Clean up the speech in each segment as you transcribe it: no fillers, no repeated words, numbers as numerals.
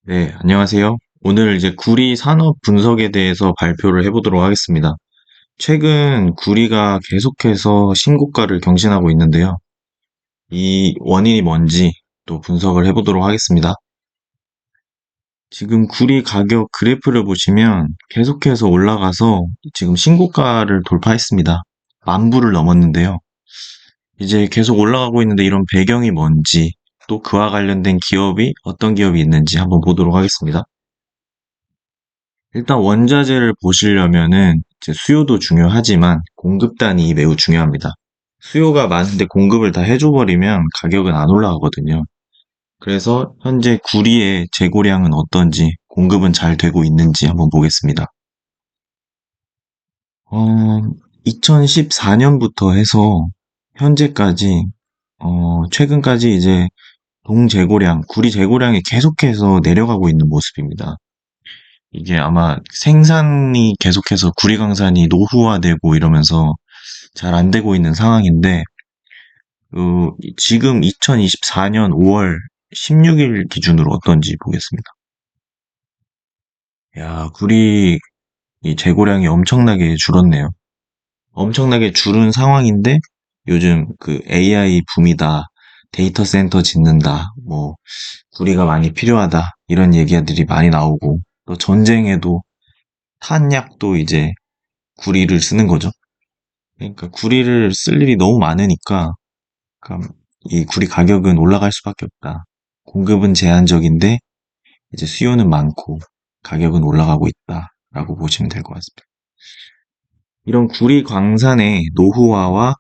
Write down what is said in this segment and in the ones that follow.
네, 안녕하세요. 오늘 이제 구리 산업 분석에 대해서 발표를 해보도록 하겠습니다. 최근 구리가 계속해서 신고가를 경신하고 있는데요. 이 원인이 뭔지 또 분석을 해보도록 하겠습니다. 지금 구리 가격 그래프를 보시면 계속해서 올라가서 지금 신고가를 돌파했습니다. 10,000불을 넘었는데요. 이제 계속 올라가고 있는데 이런 배경이 뭔지 또 그와 관련된 기업이 어떤 기업이 있는지 한번 보도록 하겠습니다. 일단 원자재를 보시려면은 이제 수요도 중요하지만 공급단이 매우 중요합니다. 수요가 많은데 공급을 다 해줘버리면 가격은 안 올라가거든요. 그래서 현재 구리의 재고량은 어떤지, 공급은 잘 되고 있는지 한번 보겠습니다. 어, 2014년부터 해서 현재까지, 최근까지 이제 동재고량, 구리 재고량이 계속해서 내려가고 있는 모습입니다. 이게 아마 생산이 계속해서 구리광산이 노후화되고 이러면서 잘 안 되고 있는 상황인데, 지금 2024년 5월 16일 기준으로 어떤지 보겠습니다. 야, 구리 이 재고량이 엄청나게 줄었네요. 엄청나게 줄은 상황인데, 요즘 그 AI 붐이다, 데이터 센터 짓는다, 뭐, 구리가 많이 필요하다, 이런 얘기들이 많이 나오고, 또 전쟁에도 탄약도 이제 구리를 쓰는 거죠. 그러니까 구리를 쓸 일이 너무 많으니까 그러니까 이 구리 가격은 올라갈 수밖에 없다. 공급은 제한적인데 이제 수요는 많고 가격은 올라가고 있다라고 보시면 될 것 같습니다. 이런 구리 광산의 노후화와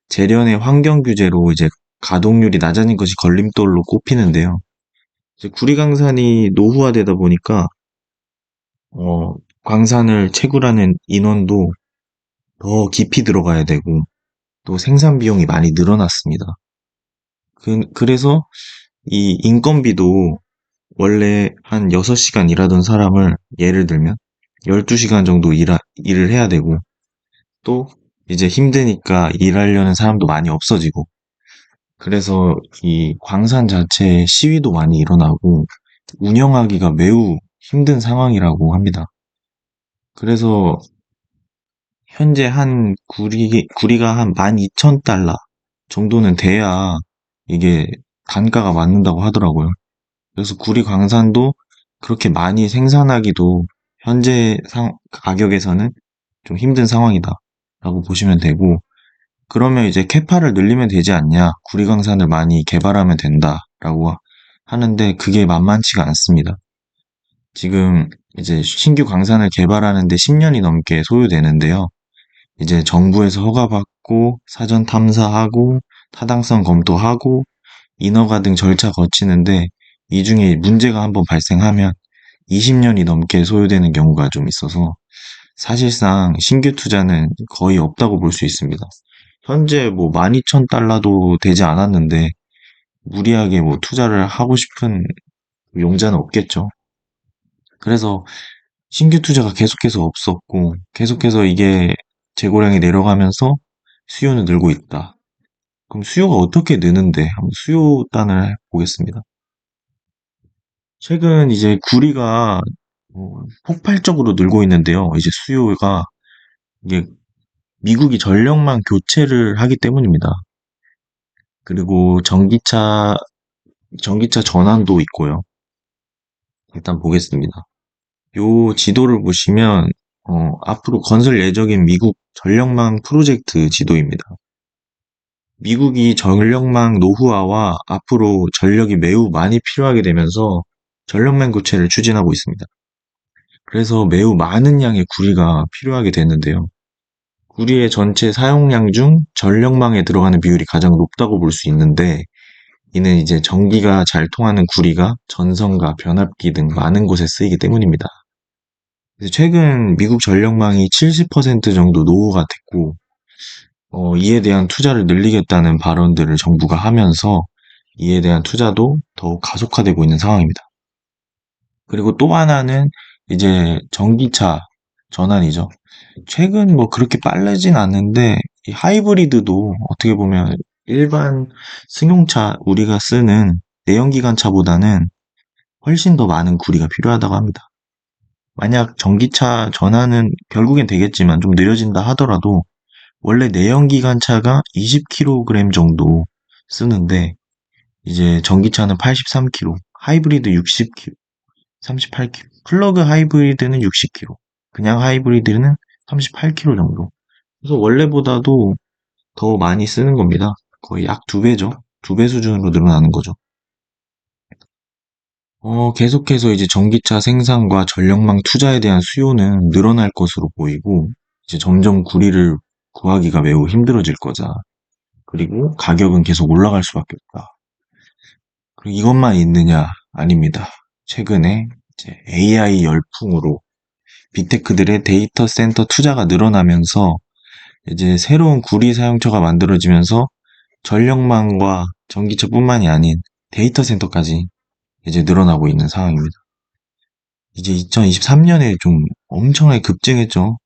재련의 환경 규제로 이제 가동률이 낮아진 것이 걸림돌로 꼽히는데요. 이제 구리 광산이 노후화되다 보니까 광산을 채굴하는 인원도 더 깊이 들어가야 되고 또 생산 비용이 많이 늘어났습니다. 그래서 이 인건비도 원래 한 6시간 일하던 사람을 예를 들면 12시간 정도 일을 해야 되고 또 이제 힘드니까 일하려는 사람도 많이 없어지고 그래서 이 광산 자체에 시위도 많이 일어나고 운영하기가 매우 힘든 상황이라고 합니다. 그래서 현재 구리가 한 12,000달러 정도는 돼야 이게 단가가 맞는다고 하더라고요. 그래서 구리 광산도 그렇게 많이 생산하기도 현재 가격에서는 좀 힘든 상황이다라고 보시면 되고, 그러면 이제 캐파를 늘리면 되지 않냐, 구리 광산을 많이 개발하면 된다라고 하는데 그게 만만치가 않습니다. 지금 이제 신규 광산을 개발하는데 10년이 넘게 소요되는데요. 이제 정부에서 허가받고 사전 탐사하고 타당성 검토하고 인허가 등 절차 거치는데 이 중에 문제가 한번 발생하면 20년이 넘게 소요되는 경우가 좀 있어서 사실상 신규 투자는 거의 없다고 볼 수 있습니다. 현재 뭐 12,000달러도 되지 않았는데 무리하게 뭐 투자를 하고 싶은 용자는 없겠죠. 그래서 신규 투자가 계속해서 없었고 계속해서 이게 재고량이 내려가면서 수요는 늘고 있다. 그럼 수요가 어떻게 느는데 한번 수요단을 보겠습니다. 최근 이제 구리가 폭발적으로 늘고 있는데요. 이제 수요가 이게 미국이 전력망 교체를 하기 때문입니다. 그리고 전기차 전환도 있고요. 일단 보겠습니다. 요 지도를 보시면 앞으로 건설 예정인 미국 전력망 프로젝트 지도입니다. 미국이 전력망 노후화와 앞으로 전력이 매우 많이 필요하게 되면서 전력망 교체를 추진하고 있습니다. 그래서 매우 많은 양의 구리가 필요하게 되는데요. 구리의 전체 사용량 중 전력망에 들어가는 비율이 가장 높다고 볼 수 있는데, 이는 이제 전기가 잘 통하는 구리가 전선과 변압기 등 많은 곳에 쓰이기 때문입니다. 그래서 최근 미국 전력망이 70% 정도 노후가 됐고, 이에 대한 투자를 늘리겠다는 발언들을 정부가 하면서 이에 대한 투자도 더욱 가속화되고 있는 상황입니다. 그리고 또 하나는 이제 전기차 전환이죠. 최근 뭐 그렇게 빠르진 않는데 이 하이브리드도 어떻게 보면 일반 승용차 우리가 쓰는 내연기관차보다는 훨씬 더 많은 구리가 필요하다고 합니다. 만약 전기차 전환은 결국엔 되겠지만 좀 느려진다 하더라도 원래 내연기관차가 20kg 정도 쓰는데 이제 전기차는 83kg, 하이브리드 60kg, 38kg, 플러그 하이브리드는 60kg, 그냥 하이브리드는 38kg 정도. 그래서 원래보다도 더 많이 쓰는 겁니다. 거의 약 두 배죠. 두 배 수준으로 늘어나는 거죠. 계속해서 이제 전기차 생산과 전력망 투자에 대한 수요는 늘어날 것으로 보이고, 이제 점점 구리를 구하기가 매우 힘들어질 거자. 그리고 가격은 계속 올라갈 수밖에 없다. 그리고 이것만 있느냐? 아닙니다. 최근에 이제 AI 열풍으로 빅테크들의 데이터 센터 투자가 늘어나면서 이제 새로운 구리 사용처가 만들어지면서 전력망과 전기차뿐만이 아닌 데이터 센터까지 이제 늘어나고 있는 상황입니다. 이제 2023년에 좀 엄청나게 급증했죠.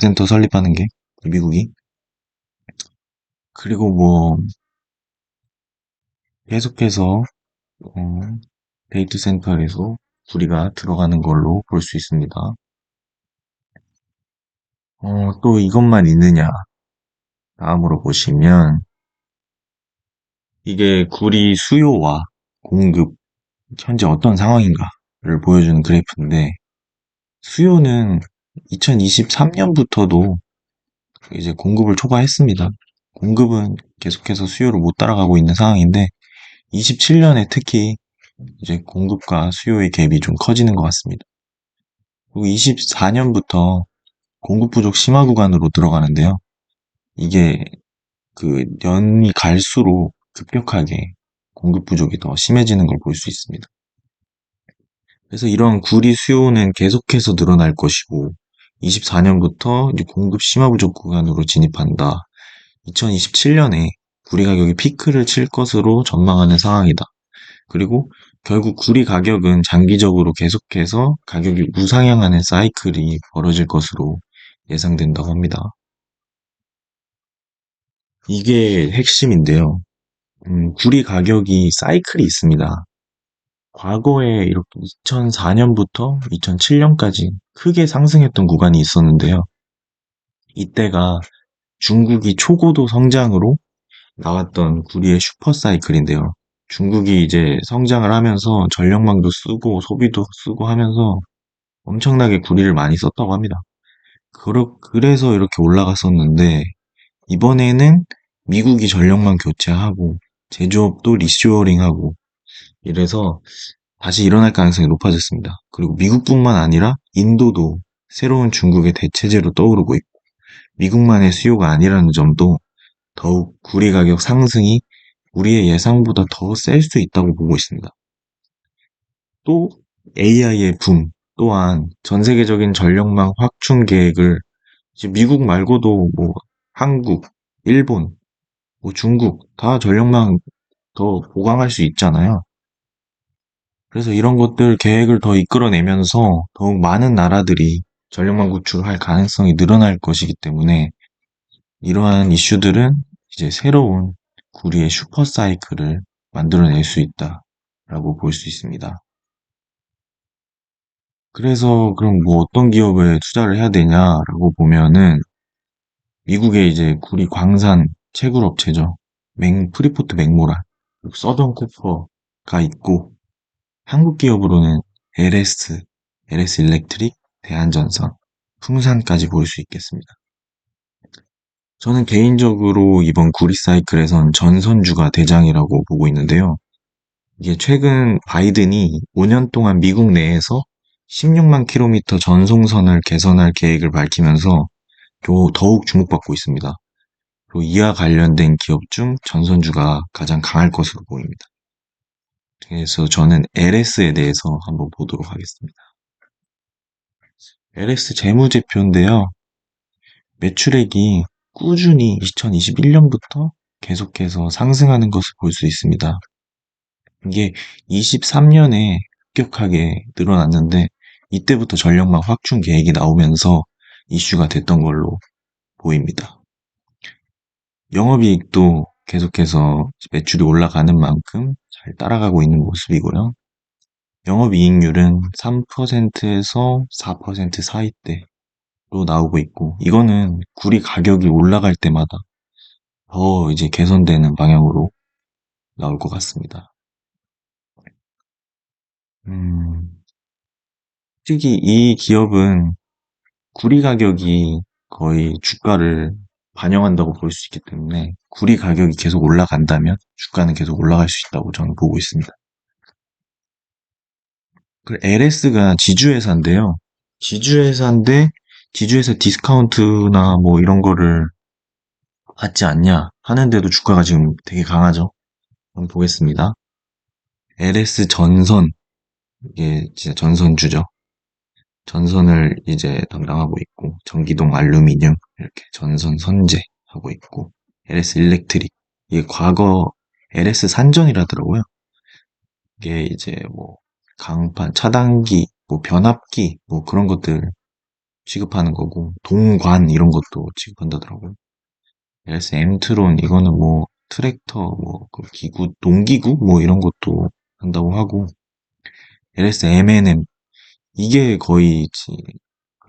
센터 설립하는 게 미국이. 그리고 뭐 계속해서 어, 데이터 센터에서 구리가 들어가는 걸로 볼 수 있습니다. 또 이것만 있느냐? 다음으로 보시면 이게 구리 수요와 공급 현재 어떤 상황인가를 보여주는 그래프인데 수요는 2023년부터도 이제 공급을 초과했습니다. 공급은 계속해서 수요를 못 따라가고 있는 상황인데 27년에 특히 이제 공급과 수요의 갭이 좀 커지는 것 같습니다. 그리고 24년부터 공급 부족 심화 구간으로 들어가는데요. 이게 그 년이 갈수록 급격하게 공급 부족이 더 심해지는 걸 볼 수 있습니다. 그래서 이런 구리 수요는 계속해서 늘어날 것이고 24년부터 이제 공급 심화 부족 구간으로 진입한다. 2027년에 구리 가격이 피크를 칠 것으로 전망하는 상황이다. 그리고 결국 구리 가격은 장기적으로 계속해서 가격이 우상향하는 사이클이 벌어질 것으로 예상된다고 합니다. 이게 핵심인데요. 구리 가격이 사이클이 있습니다. 과거에 이렇게 2004년부터 2007년까지 크게 상승했던 구간이 있었는데요. 이때가 중국이 초고도 성장으로 나왔던 구리의 슈퍼 사이클인데요. 중국이 이제 성장을 하면서 전력망도 쓰고 소비도 쓰고 하면서 엄청나게 구리를 많이 썼다고 합니다. 그래서 이렇게 올라갔었는데 이번에는 미국이 전력망 교체하고 제조업도 리쇼어링하고 이래서 다시 일어날 가능성이 높아졌습니다. 그리고 미국뿐만 아니라 인도도 새로운 중국의 대체제로 떠오르고 있고 미국만의 수요가 아니라는 점도 더욱 구리 가격 상승이 우리의 예상보다 더 셀 수 있다고 보고 있습니다. 또 AI의 붐 또한 전 세계적인 전력망 확충 계획을 이제 미국 말고도 뭐 한국, 일본, 뭐 중국 다 전력망 더 보강할 수 있잖아요. 그래서 이런 것들 계획을 더 이끌어내면서 더욱 많은 나라들이 전력망 구축할 가능성이 늘어날 것이기 때문에 이러한 이슈들은 이제 새로운 구리의 슈퍼 사이클을 만들어낼 수 있다라고 볼 수 있습니다. 그래서 그럼 뭐 어떤 기업에 투자를 해야 되냐라고 보면은 미국의 이제 구리 광산 채굴 업체죠. 프리포트 맥모란, 서던 코퍼가 있고 한국 기업으로는 LS 일렉트릭, 대한전선, 풍산까지 볼 수 있겠습니다. 저는 개인적으로 이번 구리 사이클에선 전선주가 대장이라고 보고 있는데요. 이게 최근 바이든이 5년 동안 미국 내에서 16만 킬로미터 전송선을 개선할 계획을 밝히면서 더욱 주목받고 있습니다. 그리고 이와 관련된 기업 중 전선주가 가장 강할 것으로 보입니다. 그래서 저는 LS에 대해서 한번 보도록 하겠습니다. LS 재무제표인데요. 매출액이 꾸준히 2021년부터 계속해서 상승하는 것을 볼 수 있습니다. 이게 23년에 급격하게 늘어났는데 이때부터 전력망 확충 계획이 나오면서 이슈가 됐던 걸로 보입니다. 영업이익도 계속해서 매출이 올라가는 만큼 잘 따라가고 있는 모습이고요. 영업이익률은 3%에서 4% 사이대로 나오고 있고, 이거는 구리 가격이 올라갈 때마다 더 이제 개선되는 방향으로 나올 것 같습니다. 음, 솔직히 이 기업은 구리 가격이 거의 주가를 반영한다고 볼 수 있기 때문에 구리 가격이 계속 올라간다면 주가는 계속 올라갈 수 있다고 저는 보고 있습니다. 그 LS가 지주회사인데요. 지주회사인데 지주회사 디스카운트나 뭐 이런 거를 받지 않냐 하는데도 주가가 지금 되게 강하죠. 한번 보겠습니다. LS 전선, 이게 진짜 전선주죠. 전선을 이제 담당하고 있고, 전기동 알루미늄, 이렇게 전선 선제 하고 있고, LS 일렉트릭. 이게 과거 LS 산전이라더라고요. 이게 이제 뭐, 강판, 차단기, 뭐 변압기, 뭐 그런 것들 취급하는 거고, 동관 이런 것도 취급한다더라고요. LS 엠트론, 이거는 뭐, 트랙터, 뭐, 그 기구, 농기구, 뭐 이런 것도 한다고 하고, LS M&M, 이게 거의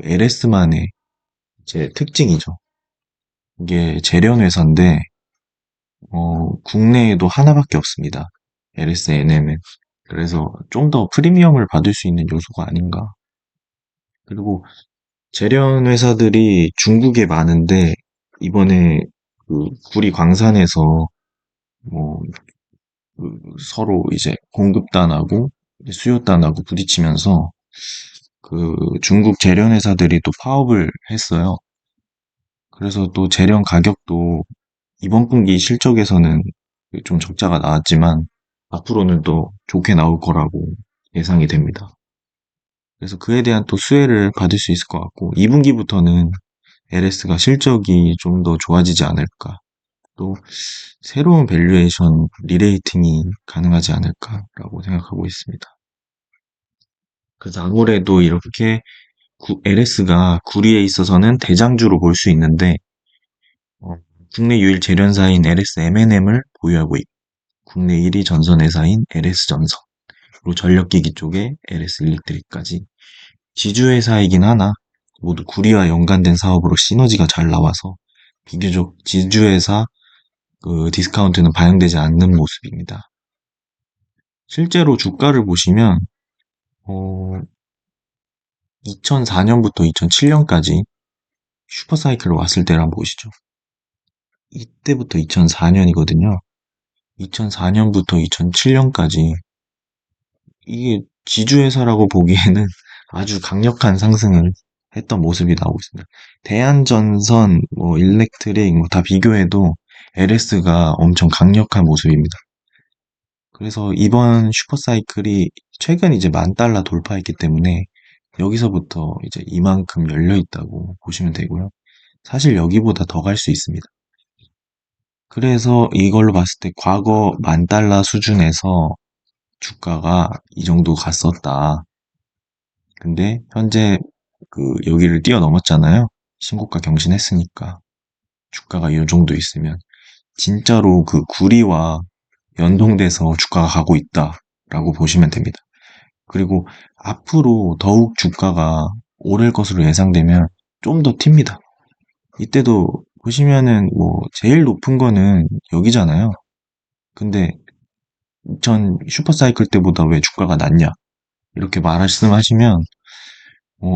LS만의 제 특징이죠. 이게 재련 회사인데 국내에도 하나밖에 없습니다. LSNM은. 그래서 좀 더 프리미엄을 받을 수 있는 요소가 아닌가. 그리고 재련 회사들이 중국에 많은데 이번에 그 구리 광산에서 뭐 서로 이제 공급단하고 수요단하고 부딪히면서 그 중국 재련 회사들이 또 파업을 했어요. 그래서 또 재련 가격도 이번 분기 실적에서는 좀 적자가 나왔지만 앞으로는 또 좋게 나올 거라고 예상이 됩니다. 그래서 그에 대한 또 수혜를 받을 수 있을 것 같고 2분기부터는 LS가 실적이 좀 더 좋아지지 않을까. 또 새로운 밸류에이션 리레이팅이 가능하지 않을까라고 생각하고 있습니다. 그래서 아무래도 이렇게 LS가 구리에 있어서는 대장주로 볼 수 있는데 어, 국내 유일 재련사인 LS M&M을 보유하고 있고 국내 1위 전선회사인 LS전선, 그리고 전력기기 쪽에 LS 일렉트릭까지 지주회사이긴 하나 모두 구리와 연관된 사업으로 시너지가 잘 나와서 비교적 지주회사 그 디스카운트는 반영되지 않는 모습입니다. 실제로 주가를 보시면 2004년부터 2007년까지 슈퍼사이클로 왔을 때를 한번 보시죠. 이때부터 2004년이거든요. 2004년부터 2007년까지 이게 지주회사라고 보기에는 아주 강력한 상승을 했던 모습이 나오고 있습니다. 대한전선, 뭐 일렉트릭 뭐 다 비교해도 LS가 엄청 강력한 모습입니다. 그래서 이번 슈퍼사이클이 최근 이제 10,000달러 돌파했기 때문에 여기서부터 이제 이만큼 열려 있다고 보시면 되고요. 사실 여기보다 더 갈 수 있습니다. 그래서 이걸로 봤을 때 과거 10,000달러 수준에서 주가가 이 정도 갔었다. 근데 현재 그 여기를 뛰어넘었잖아요. 신고가 경신했으니까 주가가 이 정도 있으면 진짜로 그 구리와 연동돼서 주가가 가고 있다라고 보시면 됩니다. 그리고 앞으로 더욱 주가가 오를 것으로 예상되면 좀 더 튑니다. 이때도 보시면은 뭐 제일 높은 거는 여기잖아요. 근데 전 슈퍼사이클 때보다 왜 주가가 낮냐? 이렇게 말씀하시면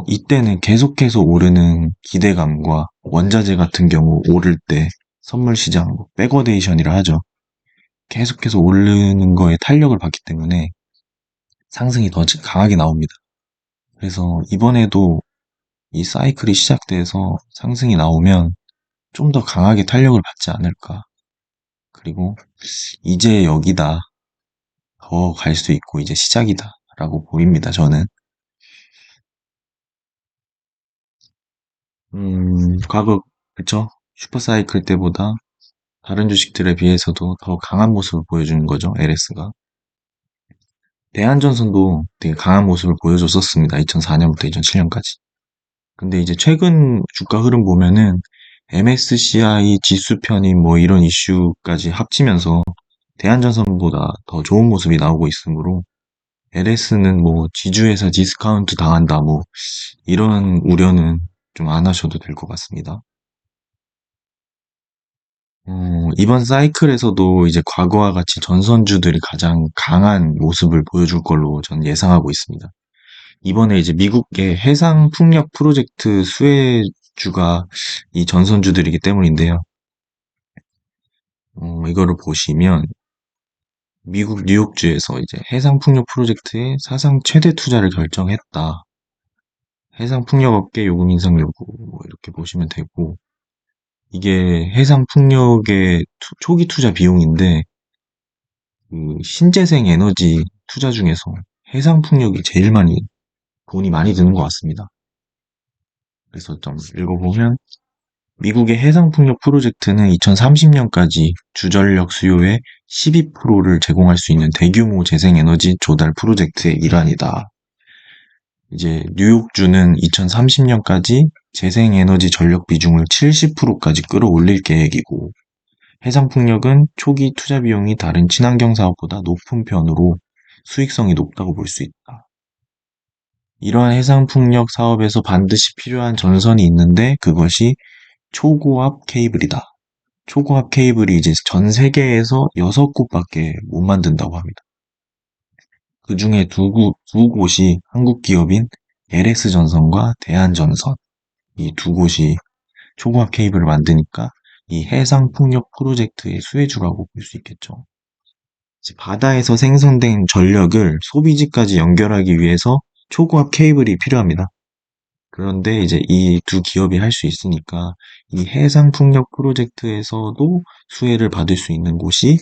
이때는 계속해서 오르는 기대감과 원자재 같은 경우 오를 때 선물 시장, 백워데이션이라 하죠. 계속해서 오르는 거에 탄력을 받기 때문에 상승이 더 강하게 나옵니다. 그래서 이번에도 이 사이클이 시작돼서 상승이 나오면 좀 더 강하게 탄력을 받지 않을까. 그리고 이제 여기다 더 갈 수 있고 이제 시작이다 라고 보입니다, 저는. 과거, 그쵸? 슈퍼사이클 때보다 다른 주식들에 비해서도 더 강한 모습을 보여주는 거죠, LS가. 대한전선도 되게 강한 모습을 보여줬었습니다. 2004년부터 2007년까지. 근데 이제 최근 주가 흐름 보면은 MSCI 지수 편입 뭐 이런 이슈까지 합치면서 대한전선보다 더 좋은 모습이 나오고 있으므로 LS는 뭐 지주회사 디스카운트 당한다 뭐 이런 우려는 좀 안 하셔도 될 것 같습니다. 이번 사이클에서도 이제 과거와 같이 전선주들이 가장 강한 모습을 보여줄 걸로 저는 예상하고 있습니다. 이번에 이제 미국의 해상 풍력 프로젝트 수혜주가 이 전선주들이기 때문인데요. 이거를 보시면 미국 뉴욕주에서 이제 해상 풍력 프로젝트에 사상 최대 투자를 결정했다. 해상 풍력 업계 요금 인상 요구 뭐 이렇게 보시면 되고 이게 해상 풍력의 초기 투자 비용인데 그 신재생 에너지 투자 중에서 해상 풍력이 제일 많이 돈이 많이 드는 것 같습니다. 그래서 좀 읽어보면 미국의 해상 풍력 프로젝트는 2030년까지 주전력 수요의 12%를 제공할 수 있는 대규모 재생에너지 조달 프로젝트의 일환이다. 이제 뉴욕주는 2030년까지 재생에너지 전력 비중을 70%까지 끌어올릴 계획이고 해상풍력은 초기 투자 비용이 다른 친환경 사업보다 높은 편으로 수익성이 높다고 볼 수 있다. 이러한 해상풍력 사업에서 반드시 필요한 전선이 있는데 그것이 초고압 케이블이다. 초고압 케이블이 이제 전 세계에서 6곳밖에 못 만든다고 합니다. 그 중에 두 곳이 한국 기업인 LS전선과 대한전선. 이 두 곳이 초고압 케이블을 만드니까 이 해상 풍력 프로젝트의 수혜주라고 볼 수 있겠죠. 바다에서 생성된 전력을 소비지까지 연결하기 위해서 초고압 케이블이 필요합니다. 그런데 이제 이 두 기업이 할 수 있으니까 이 해상 풍력 프로젝트에서도 수혜를 받을 수 있는 곳이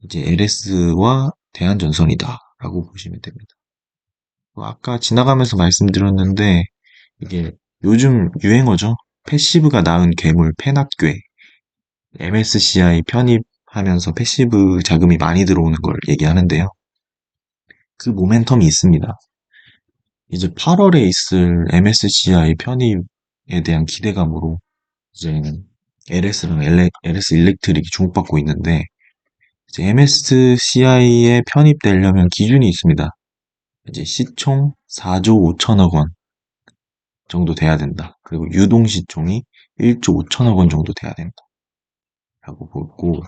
이제 LS와 대한전선이다라고 보시면 됩니다. 아까 지나가면서 말씀드렸는데 이게 요즘 유행어죠. 패시브가 낳은 괴물 패낙괴. MSCI 편입하면서 패시브 자금이 많이 들어오는 걸 얘기하는데요. 그 모멘텀이 있습니다. 이제 8월에 있을 MSCI 편입에 대한 기대감으로 이제 LS랑 LS 일렉트릭이 주목받고 있는데 이제 MSCI에 편입되려면 기준이 있습니다. 이제 시총 4조 5천억 원 정도 돼야 된다. 그리고 유동 시총이 1조 5천억 원 정도 돼야 된다. 라고 보고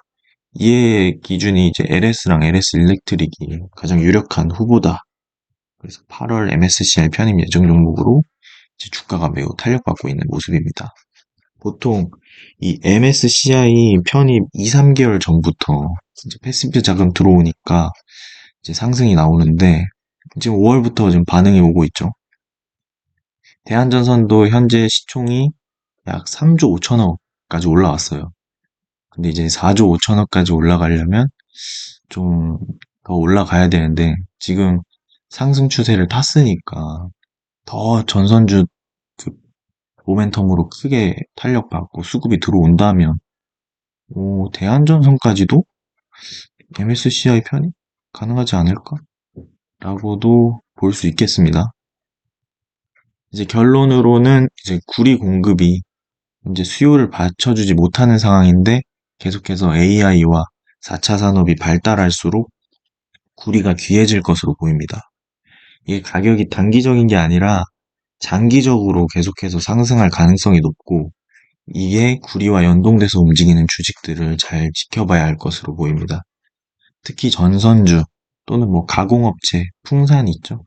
이의 기준이 이제 LS랑 LS 일렉트릭이 가장 유력한 후보다. 그래서 8월 MSCI 편입 예정 종목으로 이제 주가가 매우 탄력받고 있는 모습입니다. 보통 이 MSCI 편입 2, 3개월 전부터 이제 패시브 자금 들어오니까 이제 상승이 나오는데 지금 5월부터 지금 반응이 오고 있죠. 대한전선도 현재 시총이 약 3조 5천억까지 올라왔어요. 근데 이제 4조 5천억까지 올라가려면 좀 더 올라가야 되는데 지금 상승 추세를 탔으니까 더 전선주 그 모멘텀으로 크게 탄력받고 수급이 들어온다면 대한전선까지도 MSCI 편이 가능하지 않을까? 라고도 볼 수 있겠습니다. 이제 결론으로는 이제 구리 공급이 이제 수요를 받쳐주지 못하는 상황인데 계속해서 AI와 4차 산업이 발달할수록 구리가 귀해질 것으로 보입니다. 이게 가격이 단기적인 게 아니라 장기적으로 계속해서 상승할 가능성이 높고 이게 구리와 연동돼서 움직이는 주식들을 잘 지켜봐야 할 것으로 보입니다. 특히 전선주 또는 뭐 가공업체, 풍산 있죠.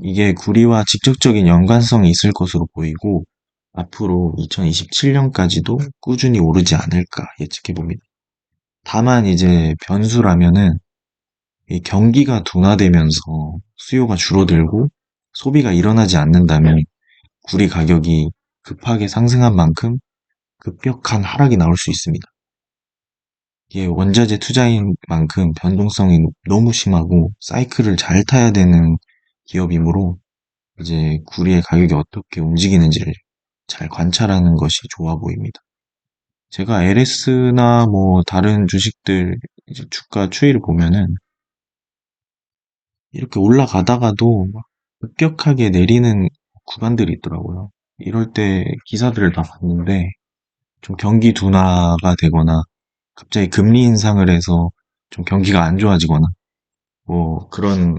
이게 구리와 직접적인 연관성이 있을 것으로 보이고 앞으로 2027년까지도 꾸준히 오르지 않을까 예측해 봅니다. 다만 이제 변수라면은 이 경기가 둔화되면서 수요가 줄어들고 소비가 일어나지 않는다면 구리 가격이 급하게 상승한 만큼 급격한 하락이 나올 수 있습니다. 이게 원자재 투자인 만큼 변동성이 너무 심하고 사이클을 잘 타야 되는 기업이므로 이제 구리의 가격이 어떻게 움직이는지를 잘 관찰하는 것이 좋아 보입니다. 제가 LS나 뭐 다른 주식들 이제 주가 추이를 보면은 이렇게 올라가다가도 막 급격하게 내리는 구간들이 있더라고요. 이럴 때 기사들을 다 봤는데 좀 경기 둔화가 되거나 갑자기 금리 인상을 해서 좀 경기가 안 좋아지거나 뭐 그런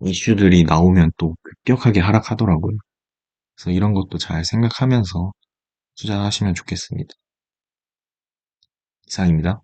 이슈들이 나오면 또 급격하게 하락하더라고요. 그래서 이런 것도 잘 생각하면서 투자하시면 좋겠습니다. 이상입니다.